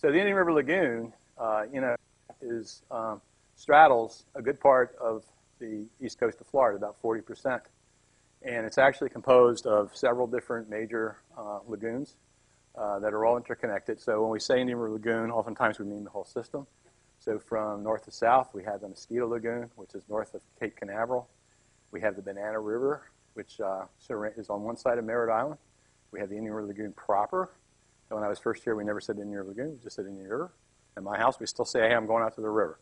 So the Indian River Lagoon, straddles a good part of the east coast of Florida, about 40%. And it's actually composed of several different major lagoons that are all interconnected. So when we say Indian River Lagoon, oftentimes we mean the whole system. So from north to south, we have the Mosquito Lagoon, which is north of Cape Canaveral. We have the Banana River, which is on one side of Merritt Island. We have the Indian River Lagoon proper. And when I was first here, we never said Indian River Lagoon, we just said Indian River. In my house, we still say, hey, I'm going out to the river.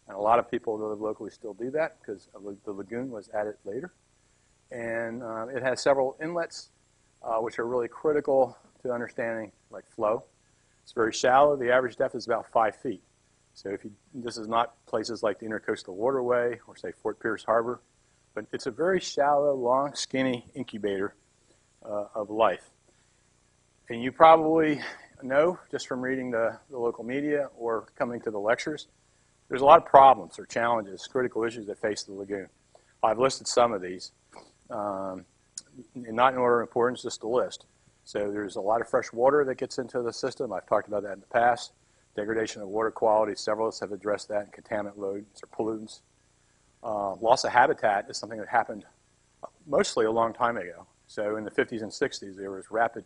And a lot of people who live locally still do that because the lagoon was added later. And it has several inlets, which are really critical to understanding like flow. It's very shallow. The average depth is about 5 feet. So this is not places like the Intercoastal Waterway or say Fort Pierce Harbor, but it's a very shallow, long, skinny incubator of life. And you probably know just from reading the local media or coming to the lectures, there's a lot of problems or challenges, critical issues that face the lagoon. I've listed some of these, not in order of importance, just a list. So there's a lot of fresh water that gets into the system. I've talked about that in the past. Degradation of water quality, several of us have addressed that, and contaminant loads or pollutants. Loss of habitat is something that happened mostly a long time ago. So in the 50s and 60s, there was rapid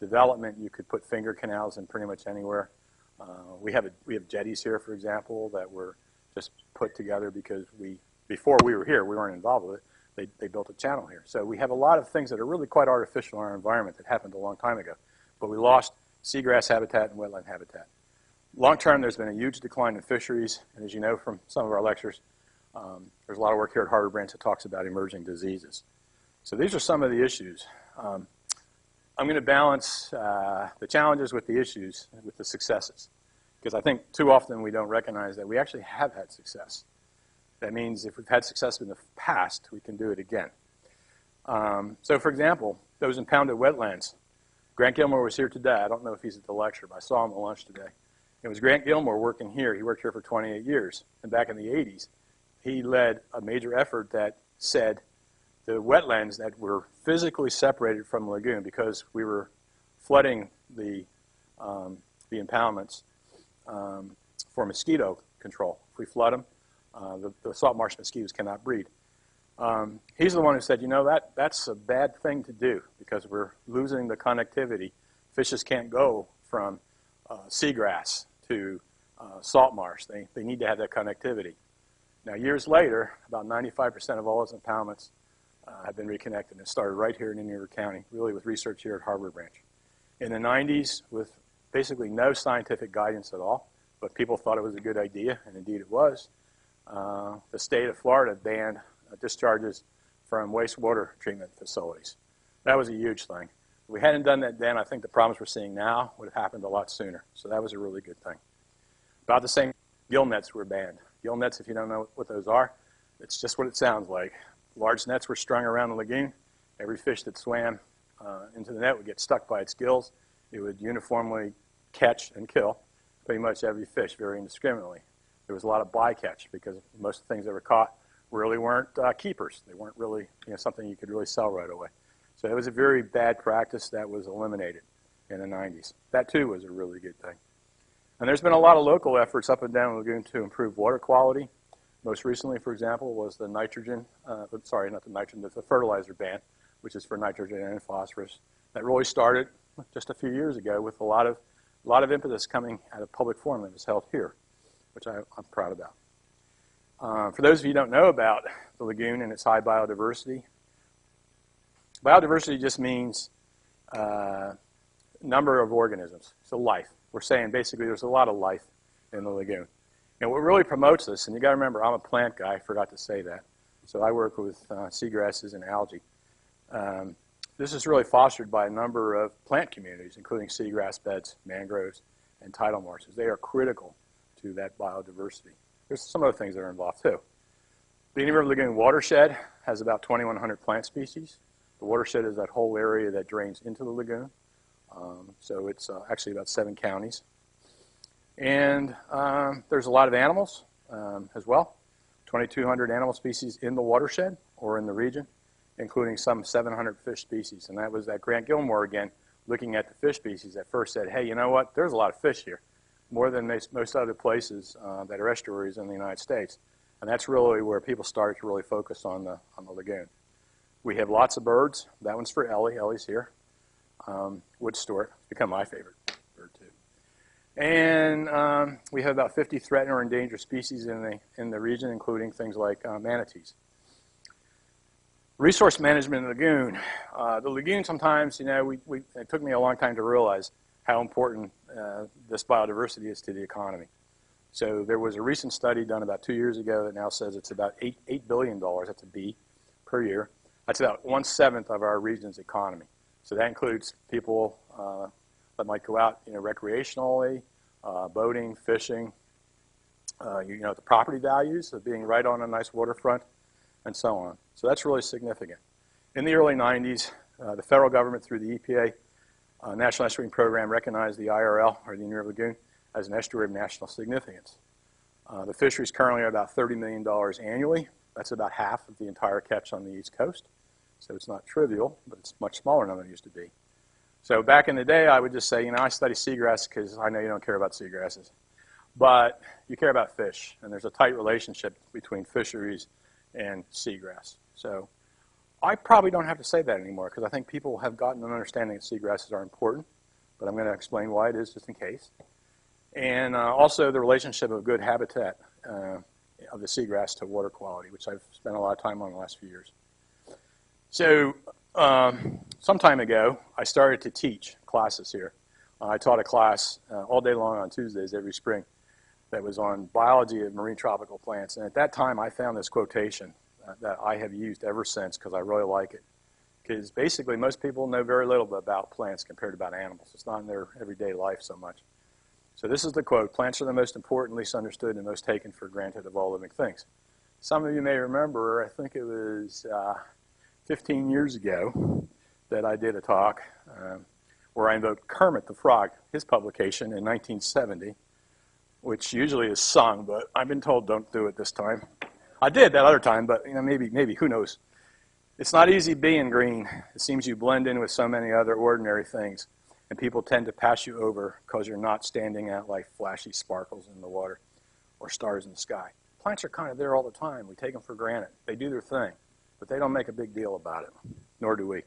development. You could put finger canals in pretty much anywhere. We have jetties here, for example, that were just put together because before we were here, we weren't involved with it. They built a channel here. So we have a lot of things that are really quite artificial in our environment that happened a long time ago. But we lost seagrass habitat and wetland habitat. Long term, there's been a huge decline in fisheries. And as you know from some of our lectures, there's a lot of work here at Harbor Branch that talks about emerging diseases. So these are some of the issues. I'm going to balance the challenges with the issues with the successes. Because I think too often we don't recognize that we actually have had success. That means if we've had success in the past, we can do it again. So for example, those impounded wetlands. Grant Gilmore was here today. I don't know if he's at the lecture, but I saw him at lunch today. It was Grant Gilmore working here. He worked here for 28 years. And back in the 80s, he led a major effort that said the wetlands that were physically separated from the lagoon because we were flooding the impoundments for mosquito control. If we flood them, the salt marsh mosquitoes cannot breed. He's the one who said, you know, that's a bad thing to do because we're losing the connectivity. Fishes can't go from seagrass to salt marsh. They need to have that connectivity. Now, years later, about 95% of all those impoundments have been reconnected. It started right here in Indian River County, really with research here at Harbor Branch. In the 90s, with basically no scientific guidance at all, but people thought it was a good idea, and indeed it was, the state of Florida banned discharges from wastewater treatment facilities. That was a huge thing. If we hadn't done that then, I think the problems we're seeing now would have happened a lot sooner. So that was a really good thing. About the same, gill nets were banned. Gill nets, if you don't know what those are, it's just what it sounds like. Large nets were strung around the lagoon. Every fish that swam into the net would get stuck by its gills. It would uniformly catch and kill pretty much every fish very indiscriminately. There was a lot of bycatch because most of the things that were caught really weren't keepers. They weren't really something you could really sell right away. So it was a very bad practice that was eliminated in the 90s. That too was a really good thing. And there's been a lot of local efforts up and down the lagoon to improve water quality. Most recently, for example, was the the fertilizer ban, which is for nitrogen and phosphorus. That really started just a few years ago with a lot of impetus coming out of public forum that was held here, which I'm proud about. For those of you who don't know about the lagoon and its high biodiversity, biodiversity just means number of organisms, so life. We're saying basically there's a lot of life in the lagoon. And what really promotes this, and you got to remember I'm a plant guy, I forgot to say that. So I work with seagrasses and algae. This is really fostered by a number of plant communities, including seagrass beds, mangroves, and tidal marshes. They are critical to that biodiversity. There's some other things that are involved too. The Indian River Lagoon watershed has about 2,100 plant species. The watershed is that whole area that drains into the lagoon. So it's actually about 7 counties. And there's a lot of animals as well. 2,200 animal species in the watershed or in the region, including some 700 fish species. And that was that Grant Gilmore again, looking at the fish species, that first said, hey, you know what? There's a lot of fish here. more than most other places that are estuaries in the United States. And that's really where people started to really focus on the lagoon. We have lots of birds. That one's for Ellie. Ellie's here. Wood stork. It's become my favorite bird too. And we have about 50 threatened or endangered species in the region, including things like manatees. Resource management in the lagoon. The lagoon sometimes, it took me a long time to realize how important this biodiversity is to the economy. So there was a recent study done about 2 years ago that now says it's about $8 billion, that's a B, per year. That's about 1/7 of our region's economy. So that includes people that might go out, recreationally, boating, fishing, the property values of being right on a nice waterfront, and so on. So that's really significant. In the early 90s, the federal government, through the EPA National Estuarine Program, recognized the IRL, or the Indian River Lagoon, as an estuary of national significance. The fisheries currently are about $30 million annually. That's about half of the entire catch on the East Coast. So it's not trivial, but it's much smaller than it used to be. So back in the day, I would just say, I study seagrass because I know you don't care about seagrasses. But you care about fish, and there's a tight relationship between fisheries and seagrass. So I probably don't have to say that anymore because I think people have gotten an understanding that seagrasses are important, but I'm going to explain why it is just in case. And also the relationship of good habitat of the seagrass to water quality, which I've spent a lot of time on the last few years. So some time ago, I started to teach classes here. I taught a class all day long on Tuesdays every spring that was on biology of marine tropical plants. And at that time, I found this quotation that I have used ever since because I really like it. Because basically, most people know very little about plants compared to about animals. It's not in their everyday life so much. So this is the quote: "Plants are the most important, least understood, and most taken for granted of all living things." Some of you may remember, I think it was 15 years ago that I did a talk where I invoked Kermit the Frog, his publication in 1970, which usually is sung, but I've been told don't do it this time. I did that other time, but maybe, who knows. It's not easy being green. It seems you blend in with so many other ordinary things, and people tend to pass you over because you're not standing out like flashy sparkles in the water or stars in the sky. Plants are kind of there all the time. We take them for granted. They do their thing, but they don't make a big deal about it, nor do we.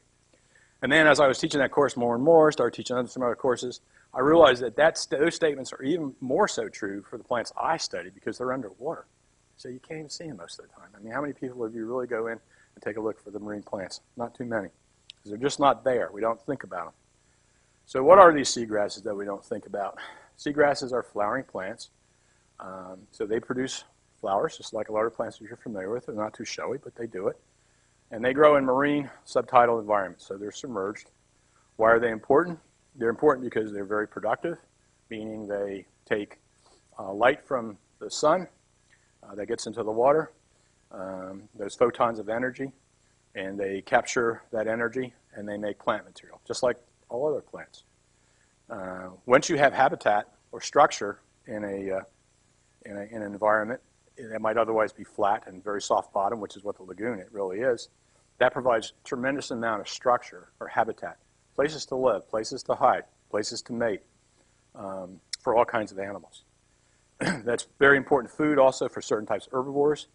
And then as I was teaching that course more and more, started teaching some other courses, I realized that those statements are even more so true for the plants I study because they're underwater. So you can't even see them most of the time. I mean, how many people of you really go in and take a look for the marine plants? Not too many, because they're just not there. We don't think about them. So what are these seagrasses that we don't think about? Seagrasses are flowering plants. So they produce flowers, just like a lot of plants that you're familiar with. They're not too showy, but they do it. And they grow in marine subtidal environments, so they're submerged. Why are they important? They're important because they're very productive, meaning they take light from the sun that gets into the water, those photons of energy, and they capture that energy and they make plant material, just like all other plants. Once you have habitat or structure in an environment that might otherwise be flat and very soft bottom, which is what the lagoon it really is, that provides a tremendous amount of structure or habitat, places to live, places to hide, places to mate for all kinds of animals. That's very important food also for certain types of herbivores.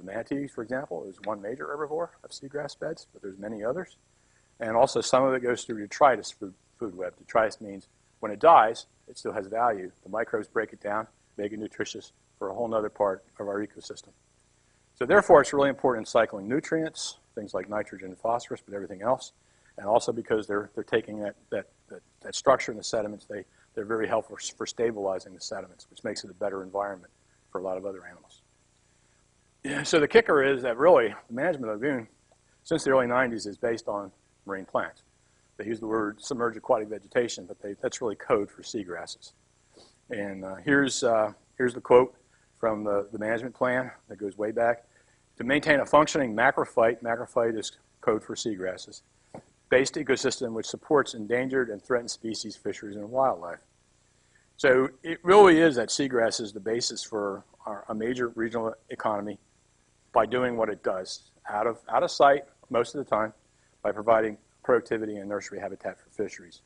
Manatees, for example, is one major herbivore of seagrass beds, but there's many others. And also some of it goes through detritus food web. Detritus means when it dies, it still has value. The microbes break it down, make it nutritious for a whole other part of our ecosystem. So therefore, it's really important in cycling nutrients, things like nitrogen and phosphorus, but everything else. And also because they're taking that structure in the sediments, they're very helpful for stabilizing the sediments, which makes it a better environment for a lot of other animals. So the kicker is that really the management of the lagoon, since the early 90s, is based on marine plants. They use the word submerged aquatic vegetation, but that's really code for seagrasses. And here's the quote from the management plan that goes way back. To maintain a functioning macrophyte is code for seagrasses, based ecosystem which supports endangered and threatened species, fisheries, and wildlife. So it really is that seagrass is the basis for a major regional economy by doing what it does out of sight most of the time by providing productivity and nursery habitat for fisheries.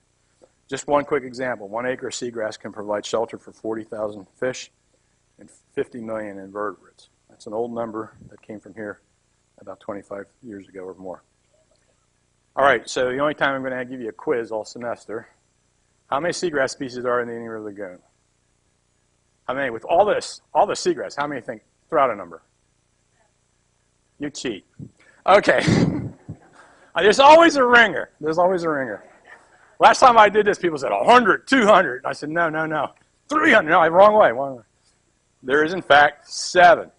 Just one quick example. 1 acre of seagrass can provide shelter for 40,000 fish and 50 million invertebrates. That's an old number that came from here about 25 years ago or more. All right, so the only time I'm going to give you a quiz all semester. How many seagrass species are in the Indian River Lagoon? How many? With all the seagrass, how many think? Throw out a number. You cheat. Okay. There's always a ringer. There's always a ringer. Last time I did this, people said 100, 200. I said, no, 300. No, wrong way. There is, in fact, 7.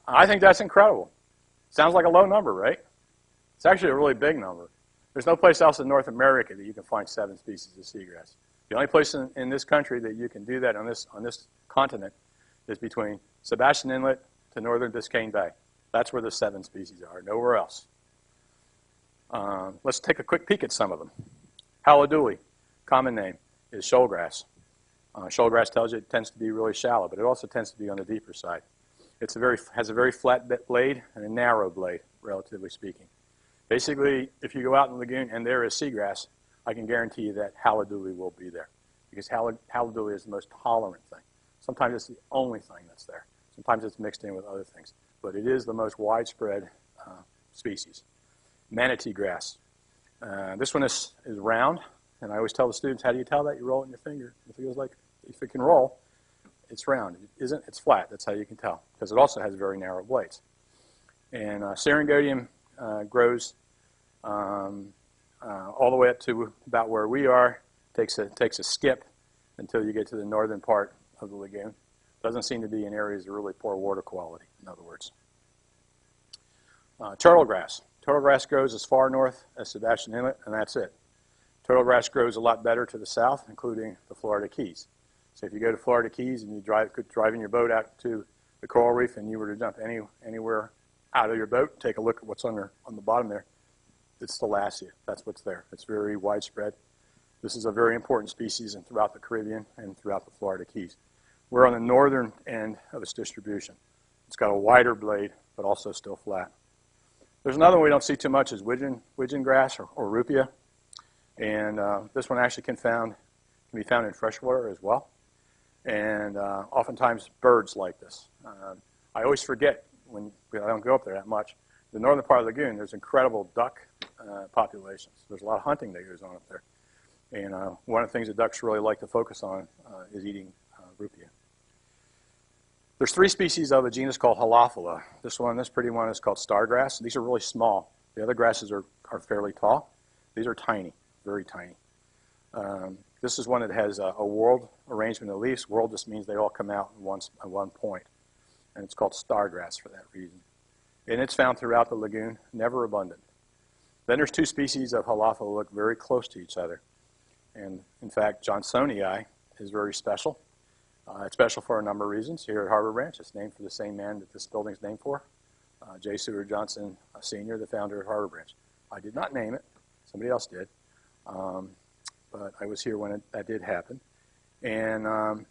I think that's incredible. Sounds like a low number, right? It's actually a really big number. There's no place else in North America that you can find 7 species of seagrass. The only place in this country that you can do that on this continent is between Sebastian Inlet to northern Biscayne Bay. That's where the 7 species are, nowhere else. Let's take a quick peek at some of them. Halodule, common name, is shoal grass. Shoal grass tells you it tends to be really shallow, but it also tends to be on the deeper side. It has a very flat blade and a narrow blade, relatively speaking. Basically, if you go out in the lagoon and there is seagrass, I can guarantee you that Halodule will be there, because Halodule is the most tolerant thing. Sometimes it's the only thing that's there. Sometimes it's mixed in with other things, but it is the most widespread species. Manatee grass. This one is round, and I always tell the students, how do you tell that? You roll it in your finger. If it can roll, it's round. It isn't, it's flat. That's how you can tell, because it also has very narrow blades. And Syringodium grows all the way up to about where we are. Takes a skip until you get to the northern part of the lagoon. Doesn't seem to be in areas of really poor water quality, in other words. Turtle grass. Turtle grass grows as far north as Sebastian Inlet, and that's it. Turtle grass grows a lot better to the south, including the Florida Keys. So if you go to Florida Keys and you driving your boat out to the coral reef and you were to jump anywhere out of your boat, take a look at what's on the bottom there. It's Thalassia. That's what's there. It's very widespread. This is a very important species throughout the Caribbean and throughout the Florida Keys. We're on the northern end of its distribution. It's got a wider blade, but also still flat. There's another one we don't see too much is Widgeon Grass or Ruppia. And this one actually can be found in freshwater as well. And oftentimes birds like this. I always forget when I don't go up there that much. The northern part of the lagoon, there's incredible duck populations. There's a lot of hunting that goes on up there. And one of the things that ducks really like to focus on is eating Ruppia. There's 3 species of a genus called Halophila. This pretty one is called stargrass. These are really small. The other grasses are fairly tall. These are tiny, very tiny. This is one that has a whorled arrangement of leaves. Whorled just means they all come out at one point. And it's called stargrass for that reason. And it's found throughout the lagoon, never abundant. Then there's 2 species of Halophila that look very close to each other. And in fact, Johnsonii is very special. It's special for a number of reasons. Here at Harbor Branch, it's named for the same man that this building's named for, J. Seward Johnson, Sr., the founder of Harbor Branch. I did not name it. Somebody else did. But I was here when that did happen. And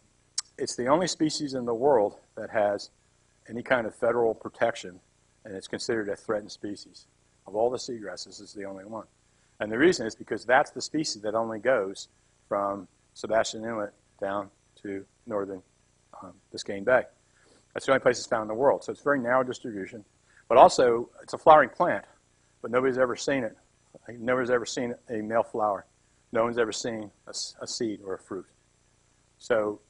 it's the only species in the world that has any kind of federal protection, and it's considered a threatened species. Of all the seagrasses, this is the only one. And the reason is because that's the species that only goes from Sebastian Inlet down to northern Biscayne Bay. That's the only place it's found in the world. So it's a very narrow distribution. But also, it's a flowering plant, but nobody's ever seen it. Nobody's ever seen a male flower. No one's ever seen a seed or a fruit. So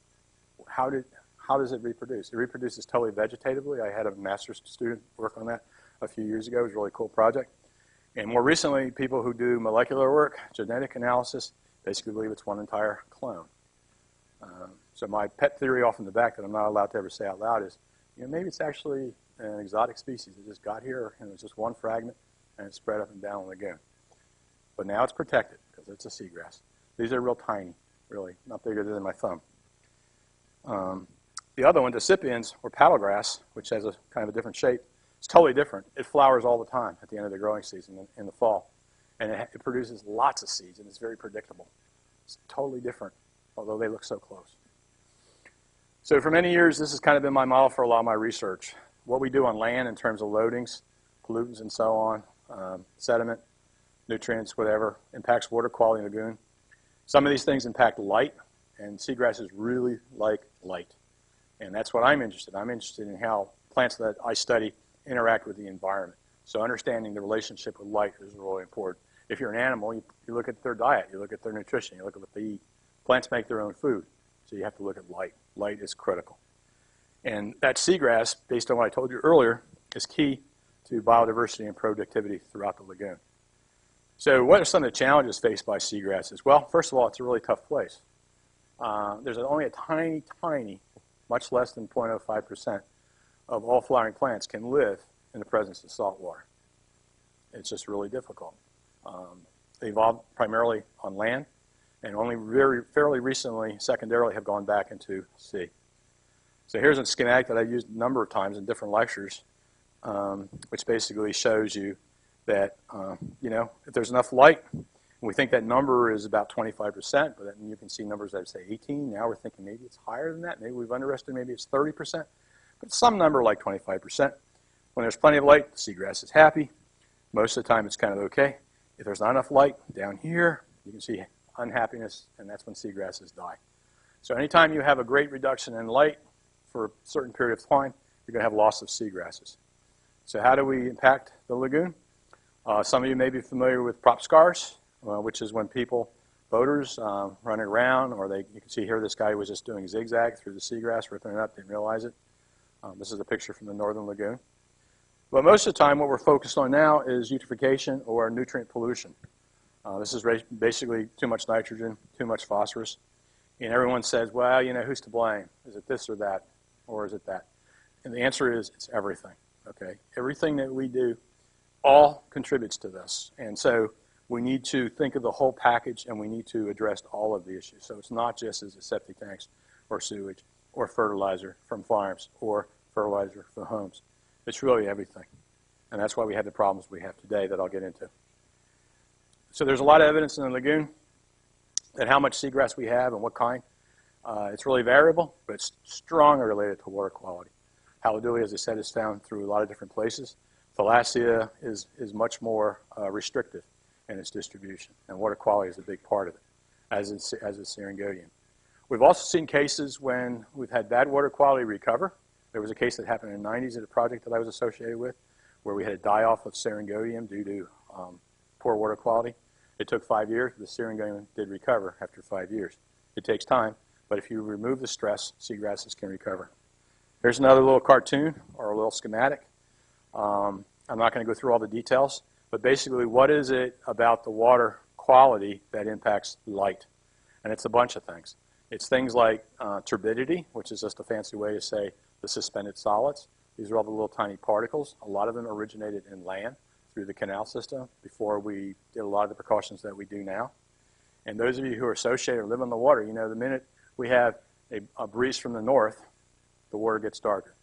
how does it reproduce? It reproduces totally vegetatively. I had a master's student work on that a few years ago. It was a really cool project. And more recently, people who do molecular work, genetic analysis, basically believe it's one entire clone. So my pet theory off in the back that I'm not allowed to ever say out loud is, maybe it's actually an exotic species that just got here and it was just one fragment and it spread up and down the lagoon. But now it's protected because it's a seagrass. These are real tiny, really, not bigger than my thumb. The other one, decipiens, or paddlegrass, which has a kind of a different shape, it's totally different. It flowers all the time at the end of the growing season in the fall. And it produces lots of seeds, and it's very predictable. It's totally different, although they look so close. So for many years, this has kind of been my model for a lot of my research. What we do on land in terms of loadings, pollutants and so on, sediment, nutrients, whatever, impacts water quality in the lagoon. Some of these things impact light, and seagrasses really like light. And that's what I'm interested in. I'm interested in how plants that I study interact with the environment. So understanding the relationship with light is really important. If you're an animal, you look at their diet, you look at their nutrition, you look at what they eat. Plants make their own food, so you have to look at light. Light is critical. And that seagrass, based on what I told you earlier, is key to biodiversity and productivity throughout the lagoon. So what are some of the challenges faced by seagrasses? Well, first of all, it's a really tough place. There's only a tiny, much less than 0.05% of all flowering plants can live in the presence of salt water. It's just really difficult. They evolved primarily on land, and only fairly recently, secondarily, have gone back into sea. So here's a schematic that I've used a number of times in different lectures, which basically shows you that, if there's enough light, we think that number is about 25%, but then you can see numbers that say 18. Now we're thinking maybe it's higher than that. Maybe we've underestimated, maybe it's 30%, but some number like 25%. When there's plenty of light, the seagrass is happy. Most of the time it's kind of okay. If there's not enough light down here, you can see unhappiness, and that's when seagrasses die. So anytime you have a great reduction in light for a certain period of time, you're going to have loss of seagrasses. So how do we impact the lagoon? Some of you may be familiar with prop scars, which is when people, boaters, running around, or you can see here this guy was just doing zigzag through the seagrass, ripping it up, didn't realize it. This is a picture from the northern lagoon. But most of the time what we're focused on now is eutrophication or nutrient pollution. This is basically too much nitrogen, too much phosphorus. And everyone says, well, who's to blame? Is it this or that, or is it that? And the answer is it's everything, okay? Everything that we do all contributes to this. And so we need to think of the whole package, and we need to address all of the issues. So it's not just as a septic tanks or sewage or fertilizer from farms or fertilizer from homes. It's really everything. And that's why we have the problems we have today that I'll get into. So there's a lot of evidence in the lagoon that how much seagrass we have and what kind. It's really variable, but it's strongly related to water quality. Halodule, as I said, is found through a lot of different places. Thalassia is much more restrictive in its distribution, and water quality is a big part of it, as is Seringodium. We've also seen cases when we've had bad water quality recover. There was a case that happened in the 90s at a project that I was associated with, where we had a die-off of Seringodium due to poor water quality. It took 5 years. The Seringodium did recover after 5 years. It takes time, but if you remove the stress, seagrasses can recover. Here's another little cartoon or a little schematic. I'm not going to go through all the details, but basically what is it about the water quality that impacts light? And it's a bunch of things. It's things like turbidity, which is just a fancy way to say the suspended solids. These are all the little tiny particles. A lot of them originated in land through the canal system before we did a lot of the precautions that we do now. And those of you who are associated or live on the water, the minute we have a breeze from the north, the water gets darker.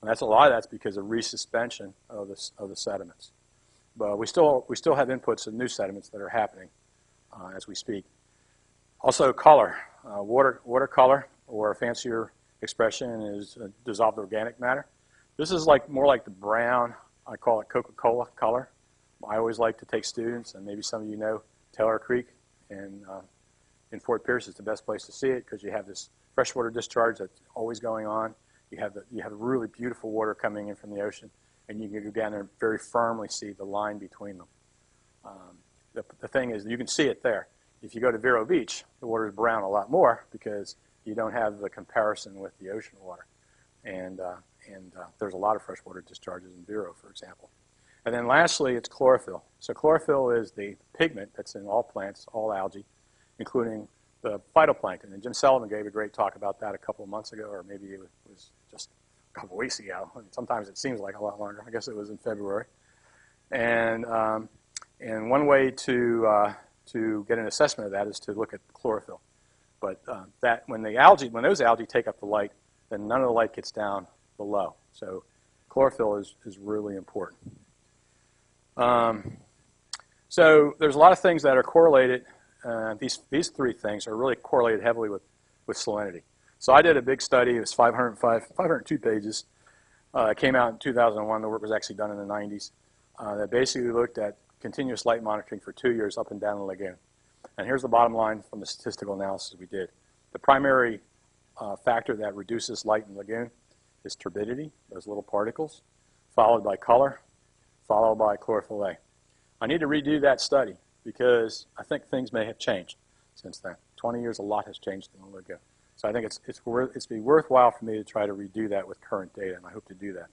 And a lot of that's because of resuspension of the sediments. But we still have inputs of new sediments that are happening as we speak. Also color. Water color, or a fancier expression, is dissolved organic matter. This is more like the brown, I call it Coca-Cola color. I always like to take students, and maybe some of you know Taylor Creek in Fort Pierce is the best place to see it because you have this freshwater discharge that's always going on. You have really beautiful water coming in from the ocean, and you can go down there and very firmly see the line between them. The thing is, you can see it there. If you go to Vero Beach, the water is brown a lot more because you don't have the comparison with the ocean water. And there's a lot of freshwater discharges in Vero, for example. And then lastly, it's chlorophyll. So chlorophyll is the pigment that's in all plants, all algae, including the phytoplankton. And Jim Sullivan gave a great talk about that a couple of months ago, or maybe it was just a couple of weeks ago. Sometimes it seems like a lot longer. I guess it was in February. And one way to get an assessment of that is to look at chlorophyll. But when those algae take up the light, then none of the light gets down below. So chlorophyll is really important. So there's a lot of thame that are correlated. These three things are really correlated heavily with salinity. So I did a big study. It was 502 pages. It came out in 2001. The work was actually done in the 90s. That basically looked at continuous light monitoring for 2 years up and down the lagoon. And here's the bottom line from the statistical analysis we did. The primary factor that reduces light in the lagoon is turbidity, those little particles, followed by color, followed by chlorophyll A. I need to redo that study because I think things may have changed since then. 20 years, a lot has changed in the lagoon. So I think it's be worthwhile for me to try to redo that with current data, and I hope to do that.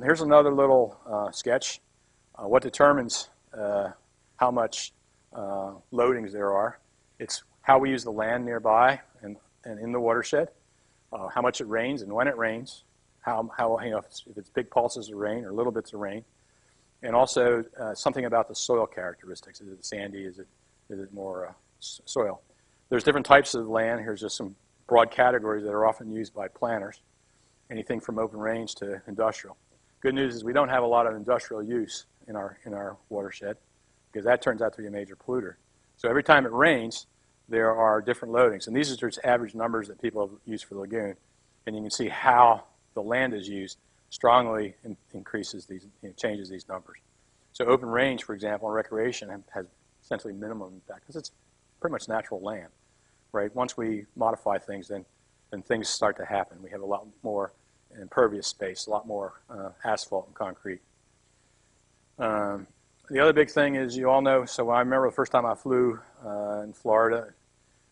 Here's another little sketch. What determines how much loadings there are? It's how we use the land nearby and in the watershed, how much it rains and when it rains, how if it's big pulses of rain or little bits of rain, and also something about the soil characteristics. Is it sandy? Is it more soil? There's different types of land. Here's just some broad categories that are often used by planners, anything from open range to industrial. Good news is we don't have a lot of industrial use in our watershed because that turns out to be a major polluter. So every time it rains, there are different loadings. And these are just average numbers that people have used for the lagoon. And you can see how the land is used strongly increases these, changes these numbers. So open range, for example, in recreation has essentially minimum impact because it's pretty much natural land, right? Once we modify things, then things start to happen. We have a lot more impervious space, a lot more asphalt and concrete. The other big thing is, you all know, so I remember the first time I flew in Florida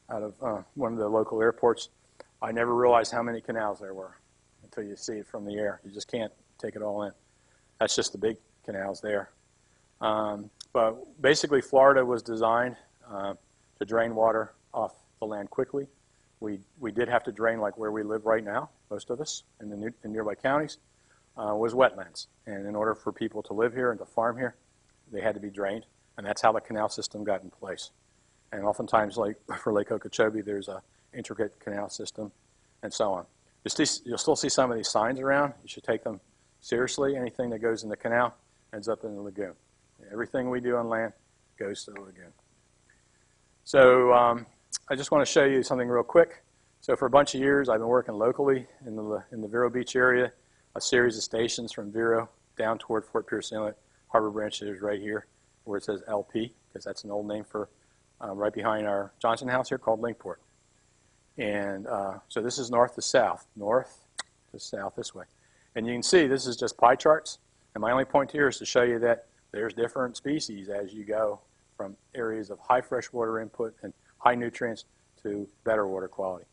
out of one of the local airports, I never realized how many canals there were until you see it from the air. You just can't take it all in. That's just the big canals there. But basically, Florida was designed to drain water off the land quickly. We did have to drain like where we live right now, most of us, in the nearby counties, was wetlands. And in order for people to live here and to farm here, they had to be drained. And that's how the canal system got in place. And oftentimes, like for Lake Okeechobee, there's an intricate canal system and so on. You'll still see some of these signs around. You should take them seriously. Anything that goes in the canal ends up in the lagoon. Everything we do on land goes to the lagoon. So I just want to show you something real quick. So for a bunch of years, I've been working locally in the Vero Beach area, a series of stations from Vero down toward Fort Pierce Inlet. Harbor Branch is right here where it says LP, because that's an old name for right behind our Johnson House here called Linkport. And so this is north to south this way. And you can see this is just pie charts. And my only point here is to show you that there's different species as you go from areas of high freshwater input and high nutrients to better water quality.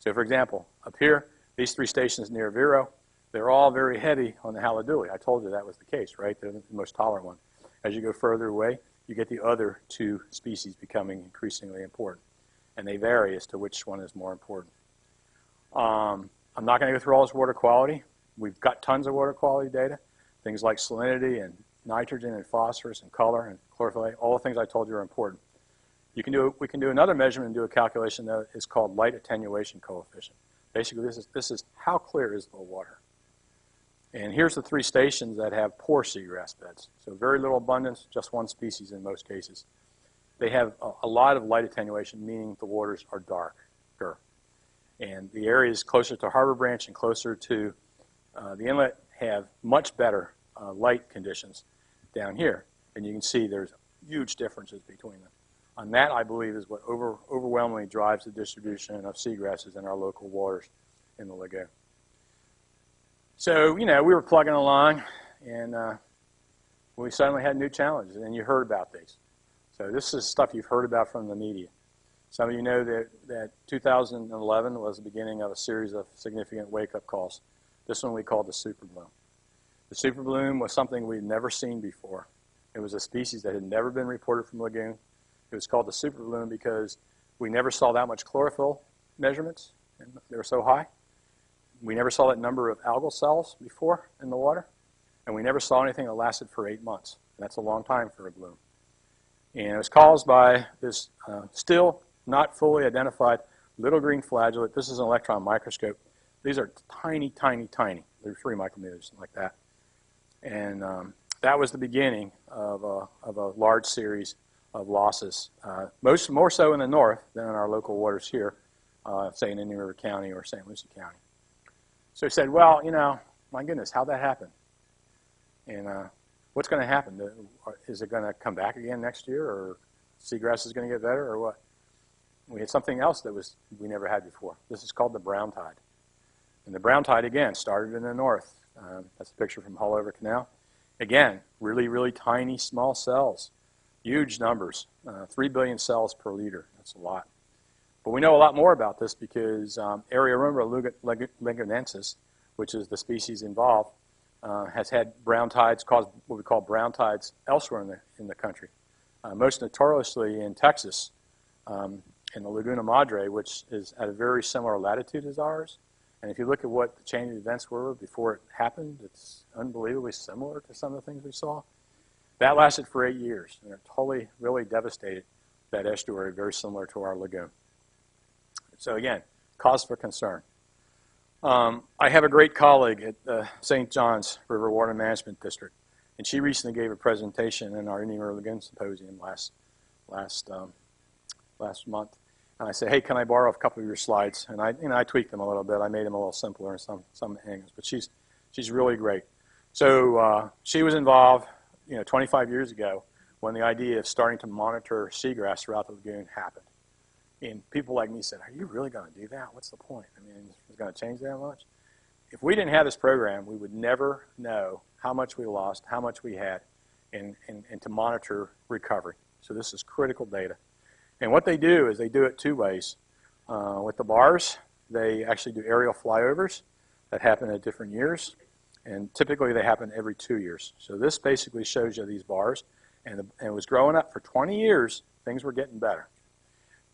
So for example, up here, these three stations near Vero, they're all very heavy on the Halodule. I told you that was the case, right? They're the most tolerant one. As you go further away, you get the other two species becoming increasingly important. And they vary as to which one is more important. I'm not going to go through all this water quality. We've got tons of water quality data, things like salinity and nitrogen and phosphorus and color and chlorophyll A, all the things I told you are important. We can do another measurement and do a calculation that is called light attenuation coefficient. Basically, this is how clear is the water. And here's the three stations that have poor seagrass beds. So very little abundance, just one species in most cases. They have a lot of light attenuation, meaning the waters are darker. And the areas closer to Harbor Branch and closer to the inlet have much better light conditions down here. And you can see there's huge differences between them. And that, I believe, is what overwhelmingly drives the distribution of seagrasses in our local waters in the lagoon. So, we were plugging along, and we suddenly had new challenges, and you heard about these. So this is stuff you've heard about from the media. Some of you know that 2011 was the beginning of a series of significant wake-up calls. This one we called the super bloom. The super bloom was something we'd never seen before. It was a species that had never been reported from the lagoon. It was called the super bloom because we never saw that much chlorophyll measurements, and they were so high. We never saw that number of algal cells before in the water, and we never saw anything that lasted for 8 months. That's a long time for a bloom. And it was caused by this still not fully identified little green flagellate. This is an electron microscope. These are tiny, tiny, tiny. They're 3 micrometers, like that. And that was the beginning of a large series of losses, more so in the north than in our local waters here, say in Indian River County or St. Lucie County. So he said, well, my goodness, how'd that happen? And what's going to happen? Is it going to come back again next year, or seagrass is going to get better or what? We had something else that we never had before. This is called the brown tide. And the brown tide, again, started in the north. That's a picture from Hull Over Canal. Again, really, really tiny, small cells. Huge numbers, 3 billion cells per liter. That's a lot. But we know a lot more about this because Areorubra lagunensis, which is the species involved, has had brown tides, caused what we call brown tides elsewhere in the country. Most notoriously in Texas, in the Laguna Madre, which is at a very similar latitude as ours. And if you look at what the chain of events were before it happened, it's unbelievably similar to some of the things we saw. That lasted for 8 years, and it totally, really devastated that estuary, very similar to our lagoon. So again, cause for concern. I have a great colleague at St. John's River Water Management District, and she recently gave a presentation in our Indian River Lagoon Symposium last month. And I said, hey, can I borrow a couple of your slides? And I tweaked them a little bit. I made them a little simpler in some angles, but she's really great. So she was involved, 25 years ago when the idea of starting to monitor seagrass throughout the lagoon happened. And people like me said, are you really going to do that? What's the point? I mean, it's going to change that much? If we didn't have this program, we would never know how much we lost, how much we had, and to monitor recovery. So this is critical data. And what they do is they do it 2 ways. With the bars, they actually do aerial flyovers that happen at different years. And typically they happen every 2 years. So this basically shows you these bars. And it was growing up for 20 years. Things were getting better.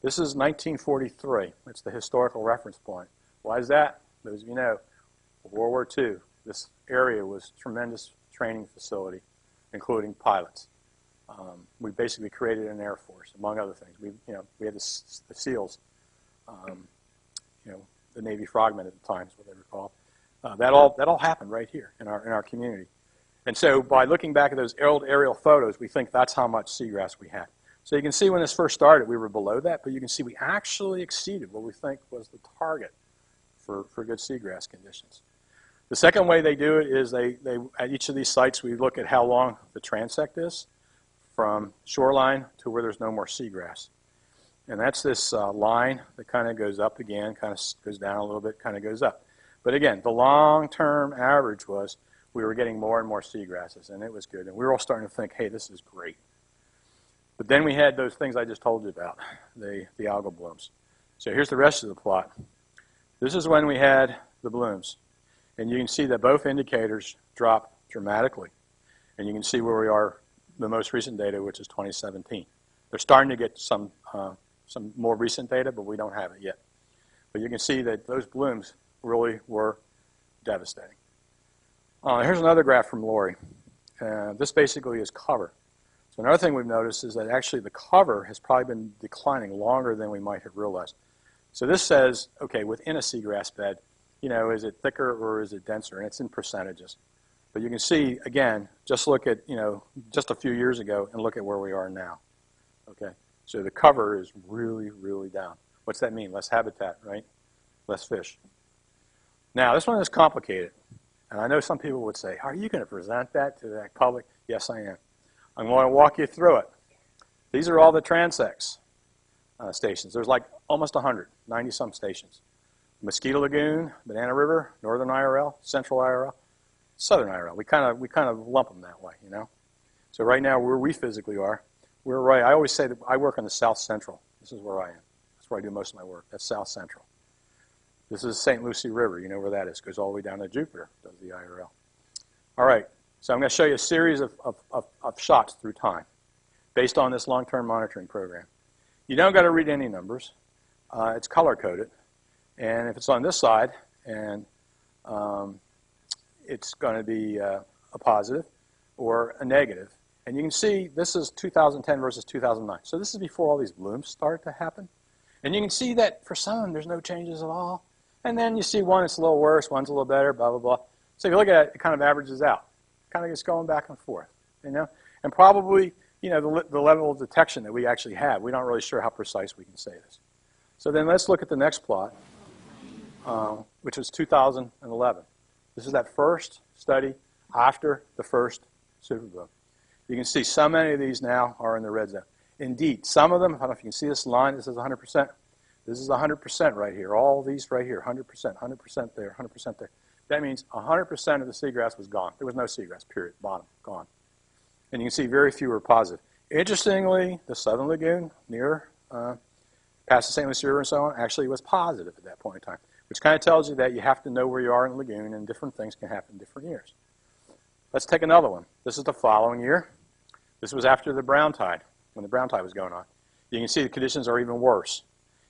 This is 1943. It's the historical reference point. Why is that? Those of you know, World War II, this area was a tremendous training facility, including pilots. We basically created an Air Force, among other things. We had the SEALs, the Navy frogmen at the time is what they were called. That all happened right here in our community. And so by looking back at those old aerial photos, we think that's how much seagrass we had. So you can see when this first started, we were below that, but you can see we actually exceeded what we think was the target for good seagrass conditions. The second way they do it is they at each of these sites, we look at how long the transect is from shoreline to where there's no more seagrass. And that's this line that kind of goes up again, kind of goes down a little bit, kind of goes up. But again, the long-term average was we were getting more and more seagrasses, and it was good. And we were all starting to think, hey, this is great. But then we had those things I just told you about, the algal blooms. So here's the rest of the plot. This is when we had the blooms. And you can see that both indicators drop dramatically. And you can see where we are, the most recent data, which is 2017. They're starting to get some more recent data, but we don't have it yet. But you can see that those blooms really were devastating. Here's another graph from Lori. This basically is cover. So another thing we've noticed is that actually the cover has probably been declining longer than we might have realized. So this says, okay, within a seagrass bed, is it thicker or is it denser? And it's in percentages. But you can see, again, just look at, just a few years ago and look at where we are now. Okay, so the cover is really, really down. What's that mean? Less habitat, right? Less fish. Now, this one is complicated. And I know some people would say, are you going to present that to the public? Yes, I am. I'm going to walk you through it. These are all the transects stations. There's like almost 100, 90-some stations. Mosquito Lagoon, Banana River, Northern IRL, Central IRL, Southern IRL. We kind of lump them that way, So right now, where we physically are, we're right. I always say that I work on the South Central. This is where I am. That's where I do most of my work. That's South Central. This is St. Lucie River. You know where that is. Goes all the way down to Jupiter, does the IRL. All right. So I'm going to show you a series of shots through time based on this long-term monitoring program. You don't got to read any numbers. It's color-coded. And if it's on this side, and it's going to be a positive or a negative. And you can see this is 2010 versus 2009. So this is before all these blooms start to happen. And you can see that for some of them, there's no changes at all. And then you see one that's a little worse, one's a little better, blah, blah, blah. So if you look at it, it kind of averages out. Kind of just going back and forth, And probably, the level of detection that we actually have, we're not really sure how precise we can say this. So then let's look at the next plot, which was 2011. This is that first study after the first superbloom. You can see so many of these now are in the red zone. Indeed, some of them, I don't know if you can see this line, this is 100%. This is 100% right here. All these right here, 100%, 100% there, 100% there. That means 100% of the seagrass was gone. There was no seagrass, period, bottom, gone. And you can see very few were positive. Interestingly, the southern lagoon near past the St. Lucie River and so on actually was positive at that point in time, which kind of tells you that you have to know where you are in the lagoon and different things can happen in different years. Let's take another one. This is the following year. This was after the brown tide, when the brown tide was going on. You can see the conditions are even worse.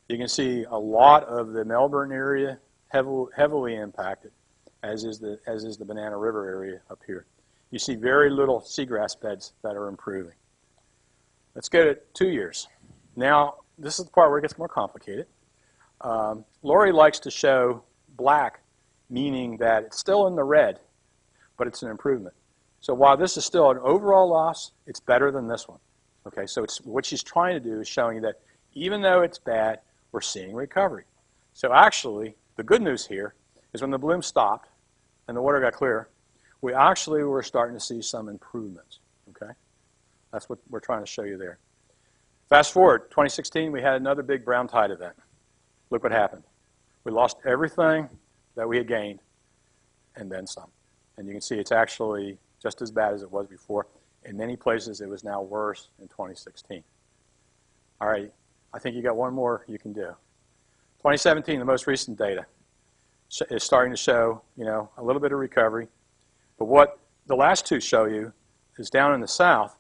You can see a lot of the Melbourne area heavily impacted, as is the Banana River area up here. You see very little seagrass beds that are improving. Let's go to 2 years. Now, this is the part where it gets more complicated. Lori likes to show black, meaning that it's still in the red, but it's an improvement. So while this is still an overall loss, it's better than this one. Okay, so what she's trying to do is showing you that even though it's bad, we're seeing recovery. So actually, the good news here is when the bloom stopped and the water got clear, we actually were starting to see some improvements. Okay, that's what we're trying to show you there. Fast forward, 2016, we had another big brown tide event. Look what happened. We lost everything that we had gained and then some. And you can see it's actually just as bad as it was before. In many places, it was now worse in 2016. All right, I think you got one more you can do. 2017, the most recent data, is starting to show, a little bit of recovery. But what the last two show you is down in the south,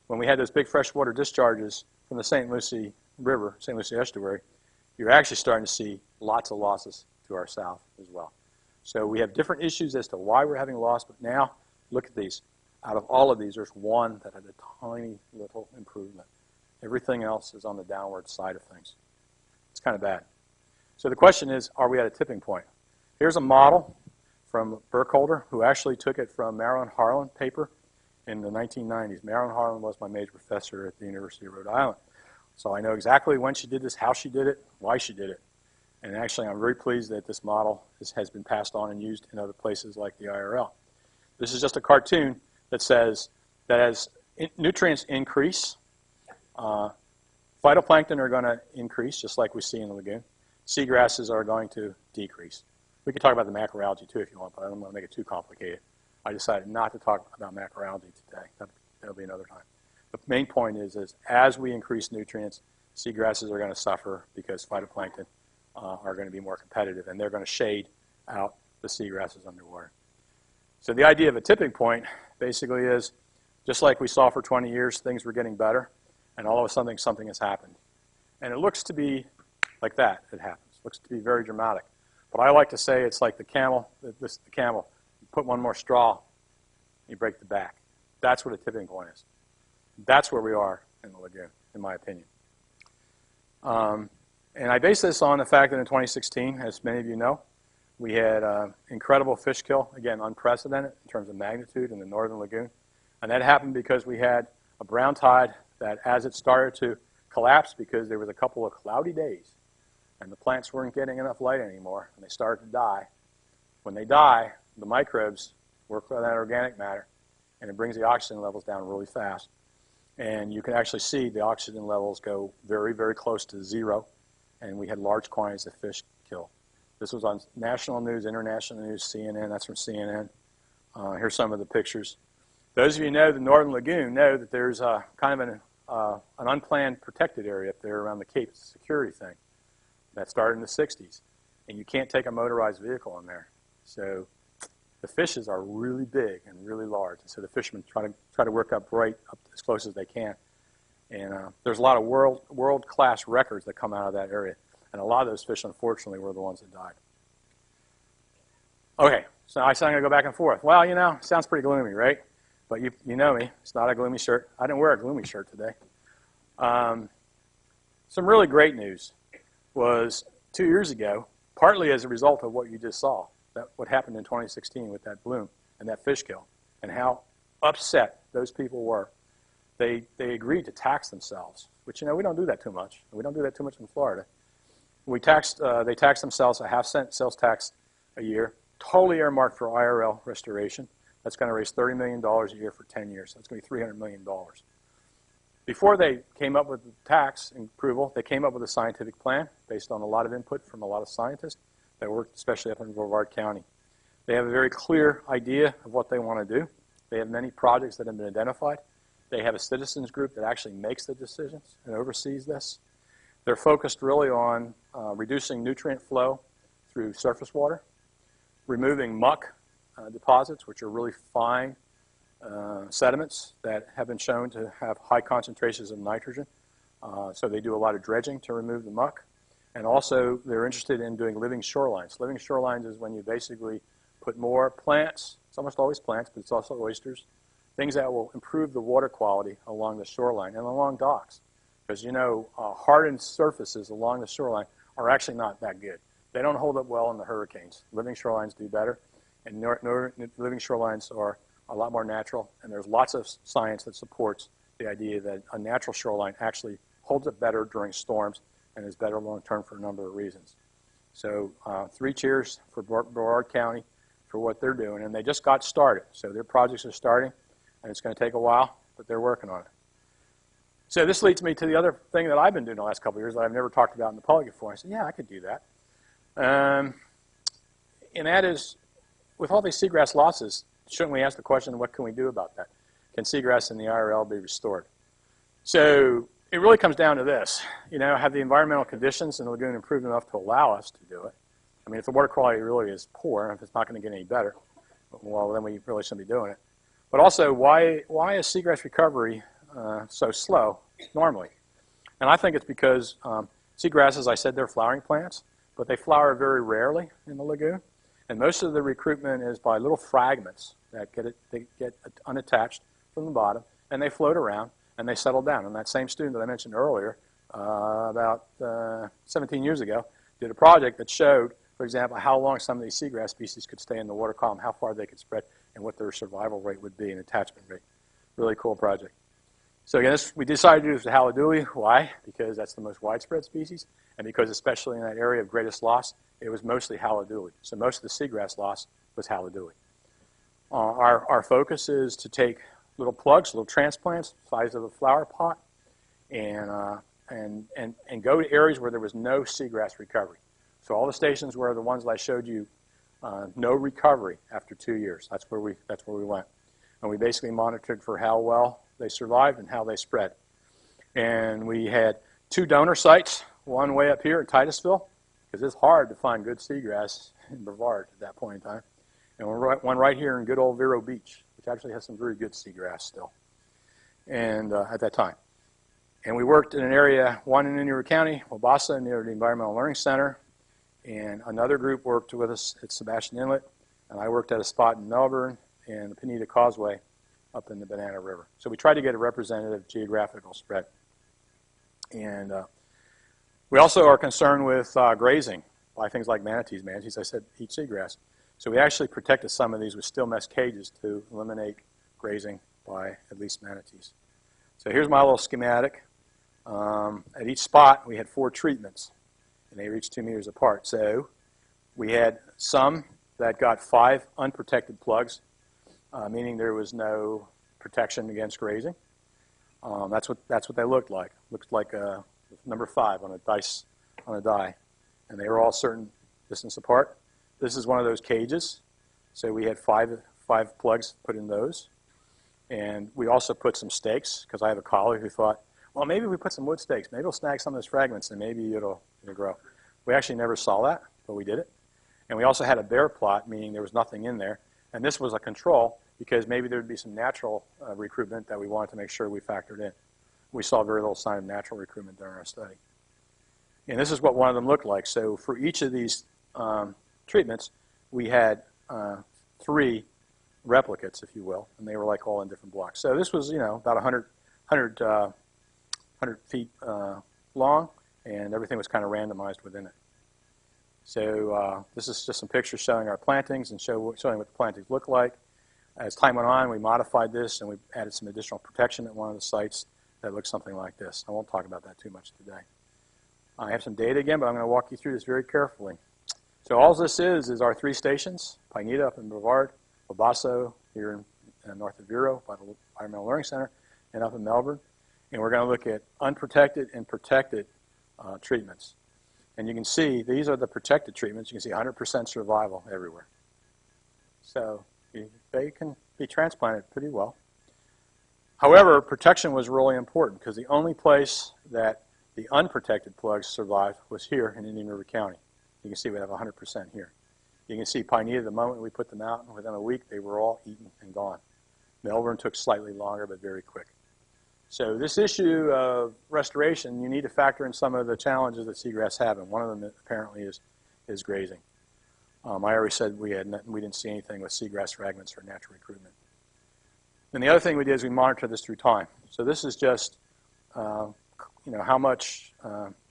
when we had those big freshwater discharges from the St. Lucie River, St. Lucie Estuary, you're actually starting to see lots of losses to our south as well. So we have different issues as to why we're having loss, but now look at these. Out of all of these, there's one that had a tiny little improvement. Everything else is on the downward side of things. It's kind of bad. So the question is, are we at a tipping point? Here's a model from Burkholder, who actually took it from Marilyn Harlan paper in the 1990s. Marilyn Harlan was my major professor at the University of Rhode Island. So I know exactly when she did this, how she did it, why she did it. And actually, I'm very pleased that this model has been passed on and used in other places like the IRL. This is just a cartoon that says that as nutrients increase, phytoplankton are going to increase, just like we see in the lagoon. Seagrasses are going to decrease. We could talk about the macroalgae too if you want, but I don't want to make it too complicated. I decided not to talk about macroalgae today. That'll be another time. The main point is as we increase nutrients, seagrasses are going to suffer because phytoplankton are going to be more competitive, and they're going to shade out the seagrasses underwater. So the idea of a tipping point basically is, just like we saw for 20 years, things were getting better, and all of a sudden something has happened. And it looks to be like that, it happens. It looks to be very dramatic. But I like to say it's like the camel. You put one more straw, you break the back. That's what a tipping point is. That's where we are in the lagoon, in my opinion. And I base this on the fact that in 2016, as many of you know, we had incredible fish kill, again, unprecedented in terms of magnitude in the northern lagoon. And that happened because we had a brown tide that, as it started to collapse, because there was a couple of cloudy days, and the plants weren't getting enough light anymore, and they started to die. When they die, the microbes work on that organic matter, and it brings the oxygen levels down really fast. And you can actually see the oxygen levels go very, very close to zero, and we had large quantities of fish killed. This was on national news, international news, CNN. That's from CNN. Here's some of the pictures. Those of you who know the Northern Lagoon know that there's kind of an unplanned protected area up there around the Cape. It's a security thing that started in the 60s. And you can't take a motorized vehicle in there. So the fishes are really big and really large. And so the fishermen try to work up right up as close as they can. And there's a lot of world-class records that come out of that area. And a lot of those fish, unfortunately, were the ones that died. Okay, so I said I'm going to go back and forth. Well, it sounds pretty gloomy, right? But you know me. It's not a gloomy shirt. I didn't wear a gloomy shirt today. Some really great news was 2 years ago, partly as a result of what you just saw, what happened in 2016 with that bloom and that fish kill, and how upset those people were. They agreed to tax themselves, which, we don't do that too much. We don't do that too much in Florida. They taxed themselves a half-cent sales tax a year, totally earmarked for IRL restoration. That's going to raise $30 million a year for 10 years. So that's going to be $300 million. Before they came up with the tax approval, they came up with a scientific plan based on a lot of input from a lot of scientists that worked especially up in Brevard County. They have a very clear idea of what they want to do. They have many projects that have been identified. They have a citizens group that actually makes the decisions and oversees this. They're focused really on reducing nutrient flow through surface water, removing muck deposits, which are really fine sediments that have been shown to have high concentrations of nitrogen. So they do a lot of dredging to remove the muck. And also they're interested in doing living shorelines. Living shorelines is when you basically put more plants, it's almost always plants, but it's also oysters, things that will improve the water quality along the shoreline and along docks. Because you know, hardened surfaces along the shoreline are actually not that good. They don't hold up well in the hurricanes. Living shorelines do better, and living shorelines are a lot more natural, and there's lots of science that supports the idea that a natural shoreline actually holds up better during storms and is better long-term for a number of reasons. So 3 cheers for Brevard County for what they're doing, and they just got started. So their projects are starting, and it's going to take a while, but they're working on it. So this leads me to the other thing that I've been doing the last couple of years that I've never talked about in the public before. I said, yeah, I could do that. And that is, with all these seagrass losses, shouldn't we ask the question, what can we do about that? Can seagrass in the IRL be restored? So it really comes down to this. You know, have the environmental conditions in the lagoon improved enough to allow us to do it? I mean, if the water quality really is poor, and if it's not going to get any better, well, then we really shouldn't be doing it. But also, why is seagrass recovery so slow normally? And I think it's because seagrasses, as I said, they're flowering plants, but they flower very rarely in the lagoon. And most of the recruitment is by little fragments that get unattached from the bottom, and they float around, and they settle down. And that same student that I mentioned earlier, about 17 years ago, did a project that showed, for example, how long some of these seagrass species could stay in the water column, how far they could spread, and what their survival rate would be and attachment rate. Really cool project. So again, we decided to do this with Halodule. Why? Because that's the most widespread species, and because especially in that area of greatest loss, it was mostly Halodule. So most of the seagrass loss was Halodule. Our focus is to take little plugs, little transplants, size of a flower pot, and go to areas where there was no seagrass recovery. So all the stations were the ones that I showed you, no recovery after 2 years. That's where we went, and we basically monitored for how well they survived and how they spread. And we had 2 donor sites, one way up here in Titusville, because it's hard to find good seagrass in Brevard at that point in time, and one right here in good old Vero Beach, which actually has some very good seagrass still, and at that time. And we worked in an area, one in Indian River County, Wabasa, near the Environmental Learning Center, and another group worked with us at Sebastian Inlet, and I worked at a spot in Melbourne and the Peneda Causeway up in the Banana River. So we tried to get a representative geographical spread. And we also are concerned with grazing by things like manatees. Manatees, I said, eat seagrass. So we actually protected some of these with steel mesh cages to eliminate grazing by at least manatees. So here's my little schematic. At each spot, we had 4 treatments, and they were each 2 meters apart. So we had some that got 5 unprotected plugs, meaning there was no protection against grazing. That's what they looked like. Looked like number 5 on a die, and they were all certain distance apart. This is one of those cages, so we had 5 plugs put in those, and we also put some stakes because I have a colleague who thought, well, maybe we put some wood stakes, maybe it'll snag some of those fragments and maybe it'll grow. We actually never saw that, but we did it. And we also had a bare plot, meaning there was nothing in there, and this was a control because maybe there would be some natural recruitment that we wanted to make sure we factored in. We saw very little sign of natural recruitment during our study. And this is what one of them looked like. So for each of these treatments, we had 3 replicates, if you will, and they were like all in different blocks. So this was, about 100 feet long, and everything was kind of randomized within it. So this is just some pictures showing our plantings and showing what the plantings look like. As time went on, we modified this, and we added some additional protection at one of the sites that looks something like this. I won't talk about that too much today. I have some data again, but I'm going to walk you through this very carefully. So all this is our 3 stations, Pineda up in Brevard, Wabasso here in north of Vero by the Environmental Learning Center, and up in Melbourne. And we're going to look at unprotected and protected treatments. And you can see these are the protected treatments. You can see 100% survival everywhere. So they can be transplanted pretty well. However, protection was really important because the only place that the unprotected plugs survived was here in Indian River County. You can see we have 100% here. You can see Pineda, the moment we put them out, and within a week they were all eaten and gone. Melbourne took slightly longer, but very quick. So this issue of restoration, you need to factor in some of the challenges that seagrass have, and one of them apparently is grazing. I already said we didn't see anything with seagrass fragments or natural recruitment. And the other thing we did is we monitored this through time. So this is just how much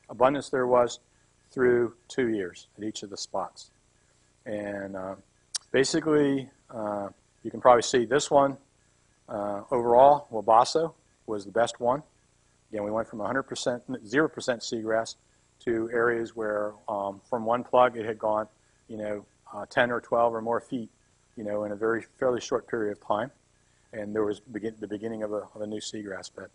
abundance there was through 2 years at each of the spots. And basically, you can probably see this one overall, Wabasso was the best one. Again, we went from 0% seagrass to areas where from one plug it had gone 10 or 12 or more feet in a fairly short period of time. And there was the beginning of a new seagrass bed.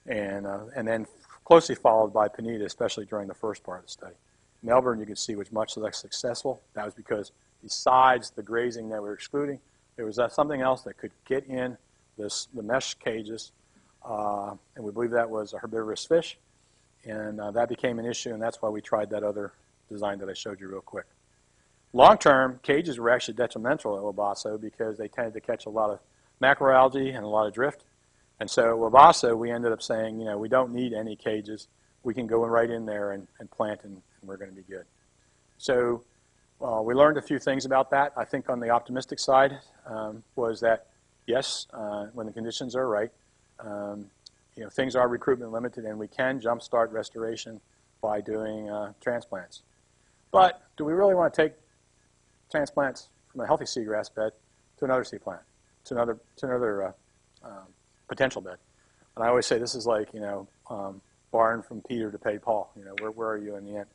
And then closely followed by Pineda, especially during the first part of the study. Melbourne, you can see, was much less successful. That was because besides the grazing that we were excluding, there was something else that could get in the mesh cages, and we believe that was a herbivorous fish, and that became an issue, and that's why we tried that other design that I showed you real quick. Long-term, cages were actually detrimental at Wabasso because they tended to catch a lot of macroalgae and a lot of drift. And so at Wabasso, we ended up saying, we don't need any cages. We can go right in there and plant, and we're going to be good. So we learned a few things about that. I think on the optimistic side was that, yes, when the conditions are right, things are recruitment limited, and we can jumpstart restoration by doing transplants. But do we really want to take transplants from a healthy seagrass bed to another sea plant, to another potential bed? And I always say this is like, barring from Peter to pay Paul. Where are you in the end?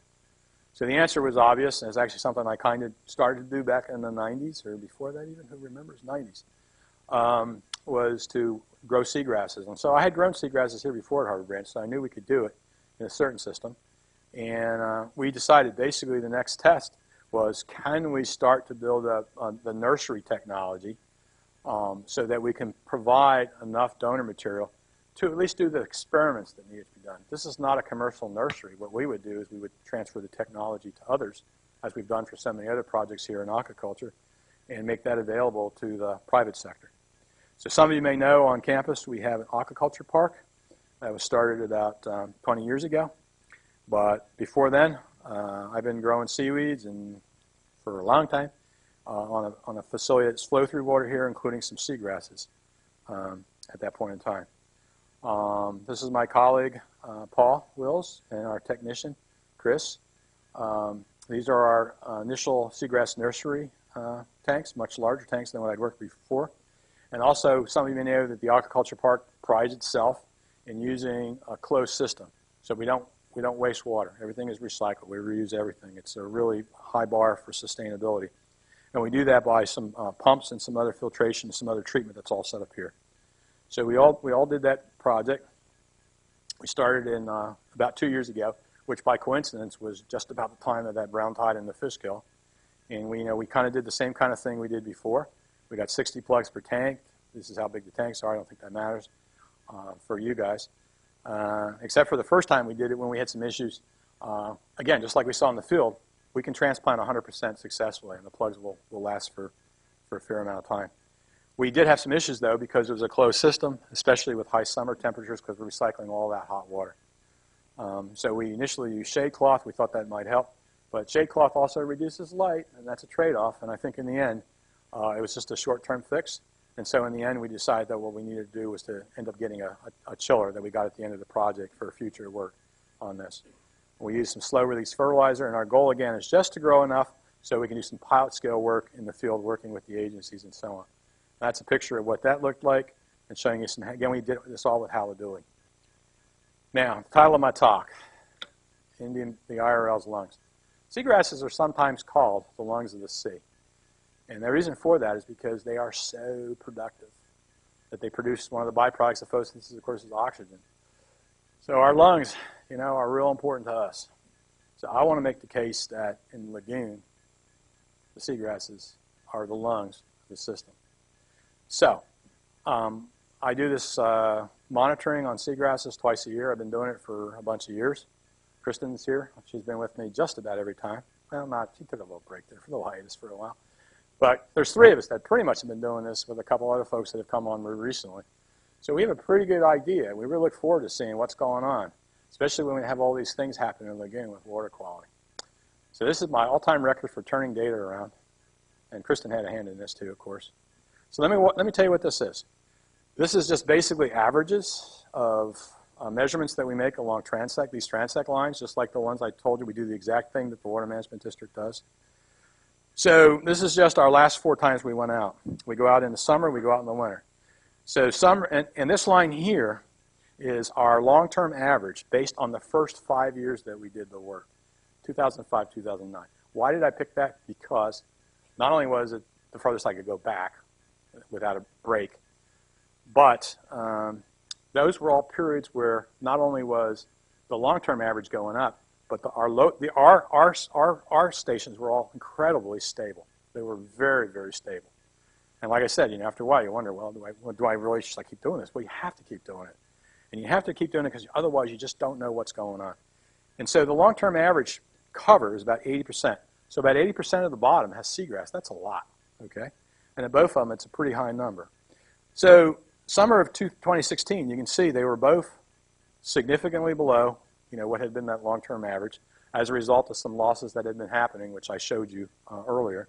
So the answer was obvious, and it's actually something I kind of started to do back in the 90s, or before that even, who remembers 90s, was to grow seagrasses. And so I had grown seagrasses here before at Harbor Branch, so I knew we could do it in a certain system. And we decided basically the next test was, can we start to build up the nursery technology so that we can provide enough donor material to at least do the experiments that needed to be done. This is not a commercial nursery. What we would do is we would transfer the technology to others, as we've done for so many other projects here in aquaculture, and make that available to the private sector. So some of you may know on campus we have an aquaculture park that was started about 20 years ago. But before then, I've been growing seaweeds for a long time on a facility that's flow-through water here, including some seagrasses at that point in time. This is my colleague, Paul Wills, and our technician, Chris. These are our initial seagrass nursery tanks, much larger tanks than what I'd worked before. And also, some of you may know that the aquaculture park prides itself in using a closed system. So we don't waste water. Everything is recycled. We reuse everything. It's a really high bar for sustainability. And we do that by some pumps and some other filtration and some other treatment that's all set up here. So we all did that project. We started in about 2 years ago, which by coincidence was just about the time of that brown tide and the fish kill. And we kind of did the same kind of thing we did before. We got 60 plugs per tank. This is how big the tanks are. I don't think that matters for you guys. Except for the first time we did it when we had some issues. Again, just like we saw in the field, we can transplant 100% successfully, and the plugs will last for a fair amount of time. We did have some issues, though, because it was a closed system, especially with high summer temperatures, because we're recycling all that hot water. So we initially used shade cloth. We thought that might help. But shade cloth also reduces light, and that's a trade-off. And I think in the end, it was just a short-term fix. And so in the end, we decided that what we needed to do was to end up getting a chiller that we got at the end of the project for future work on this. We used some slow-release fertilizer, and our goal, again, is just to grow enough so we can do some pilot-scale work in the field, working with the agencies and so on. That's a picture of what that looked like, and showing you some, again, we did this all with Halodule. Now, the title of my talk, the IRL's lungs. Seagrasses are sometimes called the lungs of the sea. And the reason for that is because they are so productive. that they produce. One of the byproducts of photosynthesis, of course, is oxygen. So our lungs, are real important to us. So I want to make the case that in the lagoon, the seagrasses are the lungs of the system. So I do this monitoring on seagrasses twice a year. I've been doing it for a bunch of years. Kristen's here. She's been with me just about every time. Well, she took a little break there, for a little hiatus for a while. But there's three of us that pretty much have been doing this with a couple other folks that have come on recently. So we have a pretty good idea. We really look forward to seeing what's going on, especially when we have all these things happening in the lagoon with water quality. So this is my all-time record for turning data around. And Kristen had a hand in this too, of course. So let me tell you what this is. This is just basically averages of measurements that we make along transect, these transect lines, just like the ones I told you. We do the exact thing that the Water Management District does. So this is just our last 4 times we went out. We go out in the summer, we go out in the winter. So summer, and this line here is our long-term average based on the first 5 years that we did the work, 2005, 2009. Why did I pick that? Because not only was it the farthest I could go back without a break, but those were all periods where not only was the long-term average going up, but our stations were all incredibly stable. They were very, very stable. And like I said, after a while you wonder, well, do I really should I keep doing this? Well, you have to keep doing it. And you have to keep doing it because otherwise you just don't know what's going on. And so the long-term average cover is about 80%. So about 80% of the bottom has seagrass. That's a lot, okay? And at both of them, it's a pretty high number. So summer of 2016, you can see they were both significantly below, what had been that long-term average as a result of some losses that had been happening, which I showed you earlier.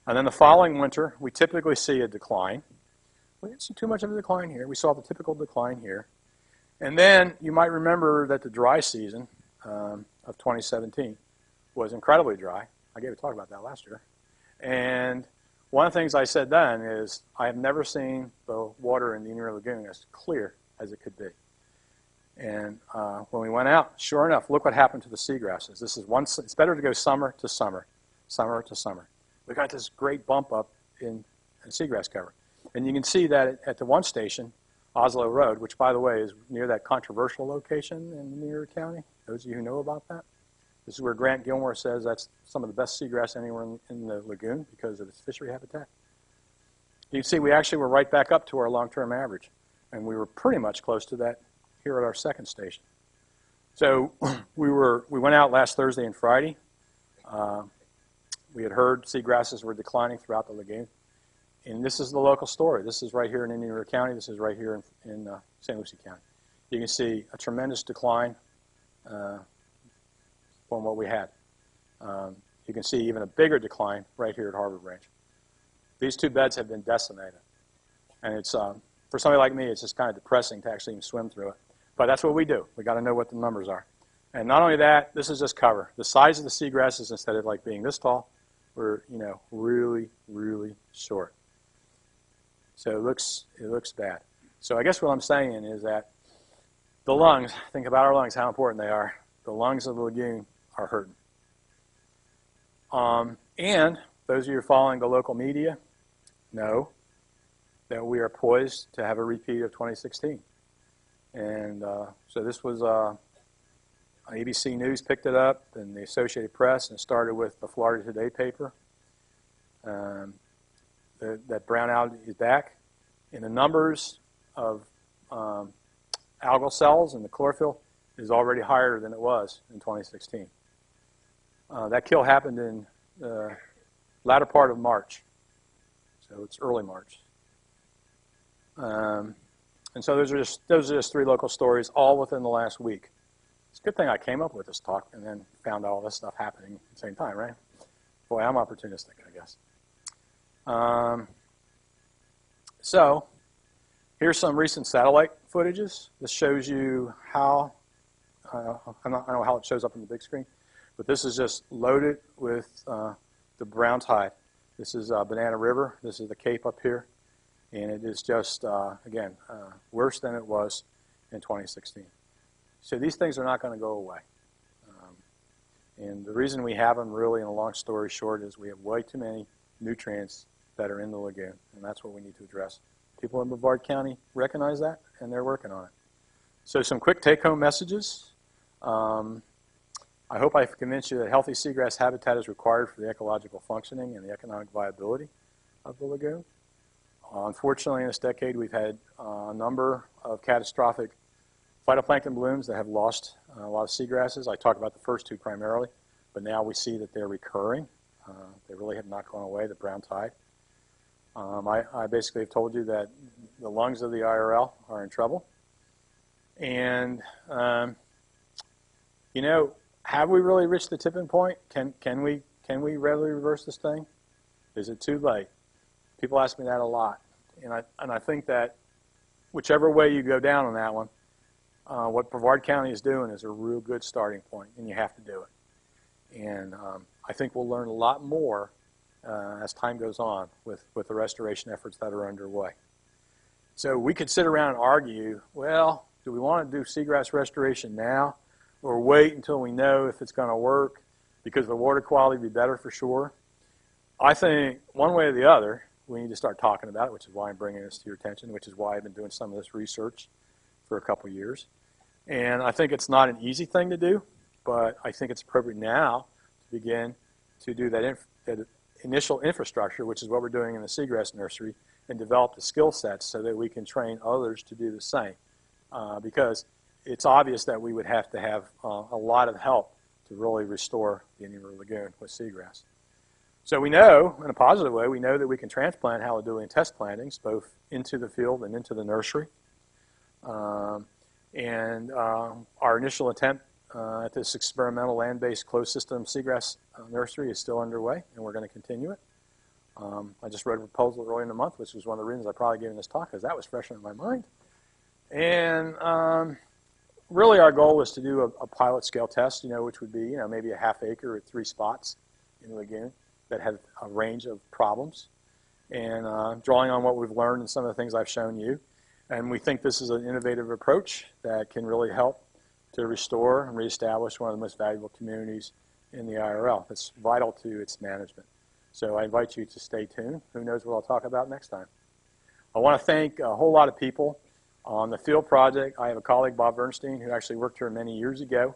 And then the following winter, we typically see a decline. We didn't see too much of a decline here. We saw the typical decline here. And then you might remember that the dry season of 2017 was incredibly dry. I gave a talk about that last year. And one of the things I said then is I have never seen the water in the Indian River Lagoon as clear as it could be. And when we went out, sure enough, look what happened to the seagrasses. This is it's better to go summer to summer, summer to summer. We got this great bump up in seagrass cover. And you can see that at the one station, Oslo Road, which, by the way, is near that controversial location in Indian River County. Those of you who know about that. This is where Grant Gilmore says that's some of the best seagrass anywhere in the lagoon because of its fishery habitat. You can see we actually were right back up to our long-term average. And we were pretty much close to that here at our second station. So we went out last Thursday and Friday. We had heard seagrasses were declining throughout the lagoon. And this is the local story. This is right here in Indian River County. This is right here in St. Lucie County. You can see a tremendous decline from what we had. You can see even a bigger decline right here at Harbor Branch. These two beds have been decimated. And it's for somebody like me, it's just kind of depressing to actually even swim through it. But that's what we do. We got to know what the numbers are. And not only that, this is just cover. The size of the seagrasses, instead of like being this tall, were really, really short. So it looks bad. So I guess what I'm saying is that the lungs, think about our lungs, how important they are. The lungs of the lagoon are hurting. And those of you following the local media know that we are poised to have a repeat of 2016. And so this was ABC News picked it up, and the Associated Press, and it started with the Florida Today paper. That brown algae is back. And the numbers of algal cells and the chlorophyll is already higher than it was in 2016. That kill happened in the latter part of March. So it's early March. And so those are just 3 local stories, all within the last week. It's a good thing I came up with this talk and then found all this stuff happening at the same time, right? Boy, I'm opportunistic, I guess. So here's some recent satellite footages. This shows you how, I don't know how it shows up on the big screen, but this is just loaded with the brown tide. This is Banana River. This is the Cape up here. And it is just, again, worse than it was in 2016. So these things are not going to go away. And the reason we have them, really, in a long story short, is we have way too many nutrients that are in the lagoon. And that's what we need to address. People in Brevard County recognize that, and they're working on it. So some quick take-home messages. I hope I've convinced you that healthy seagrass habitat is required for the ecological functioning and the economic viability of the lagoon. Unfortunately, in this decade, we've had a number of catastrophic phytoplankton blooms that have lost a lot of seagrasses. I talked about the first two primarily, but now we see that they're recurring. They really have not gone away, the brown tide. I basically have told you that the lungs of the IRL are in trouble. And, you know, have we really reached the tipping point? Can we readily reverse this thing? Is it too late? People ask me that a lot. And I think that whichever way you go down on that one, what Brevard County is doing is a real good starting point, and you have to do it. And I think we'll learn a lot more as time goes on with the restoration efforts that are underway. So we could sit around and argue, well, do we want to do seagrass restoration now or wait until we know if it's going to work because the water quality will be better for sure? I think one way or the other, we need to start talking about it, which is why I'm bringing this to your attention, which is why I've been doing some of this research for a couple years. And I think it's not an easy thing to do, but I think it's appropriate now to begin to do that initial infrastructure, which is what we're doing in the Seagrass Nursery, and develop the skill sets so that we can train others to do the same. Because it's obvious that we would have to have a lot of help to really restore the Indian River Lagoon with seagrass. So we know, in a positive way, we know that we can transplant Halodule test plantings both into the field and into the nursery. Our initial attempt at this experimental land-based closed system seagrass nursery is still underway, and we're going to continue it. I just wrote a proposal early in the month, which was one of the reasons I probably gave this talk, because that was fresh in my mind. And really our goal is to do a pilot scale test, which would be, maybe a half acre at 3 spots in the lagoon that have a range of problems. And drawing on what we've learned and some of the things I've shown you. And we think this is an innovative approach that can really help to restore and reestablish one of the most valuable communities in the IRL. It's vital to its management. So I invite you to stay tuned. Who knows what I'll talk about next time. I want to thank a whole lot of people on the field project. I have a colleague, Bob Bernstein, who actually worked here many years ago.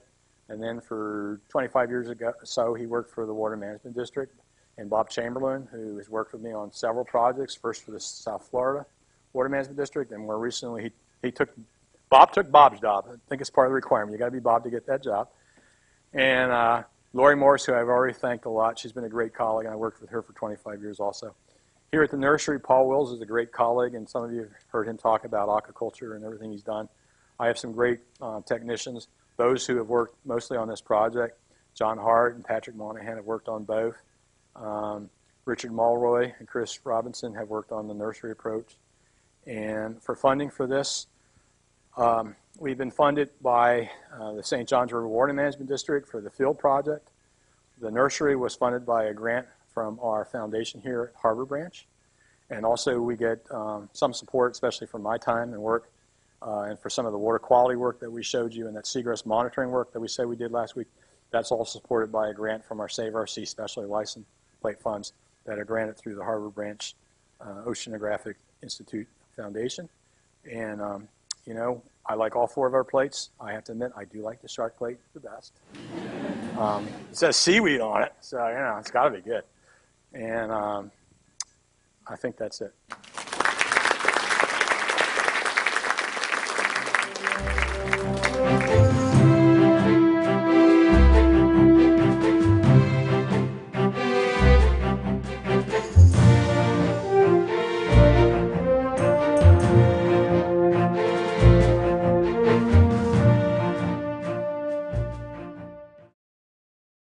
And then for 25 years ago so, he worked for the Water Management District. And Bob Chamberlain, who has worked with me on several projects, first for the South Florida Water Management District, and more recently Bob took Bob's job. I think it's part of the requirement. You got to be Bob to get that job. And Lori Morris, who I've already thanked a lot, she's been a great colleague, and I worked with her for 25 years also. Here at the nursery, Paul Wills is a great colleague, and some of you have heard him talk about aquaculture and everything he's done. I have some great technicians, those who have worked mostly on this project. John Hart and Patrick Monahan have worked on both. Richard Mulroy and Chris Robinson have worked on the nursery approach. And for funding for this, we've been funded by the St. Johns River Water Management District for the field project. The nursery was funded by a grant from our foundation here at Harbor Branch. And also we get some support, especially from my time and work, and for some of the water quality work that we showed you and that seagrass monitoring work that we said we did last week. That's all supported by a grant from our Save Our Sea specially licensed plate funds that are granted through the Harbor Branch Oceanographic Institute Foundation. And, I like all 4 of our plates. I have to admit, I do like the shark plate the best. It says seaweed on it, so, it's got to be good. And I think that's it.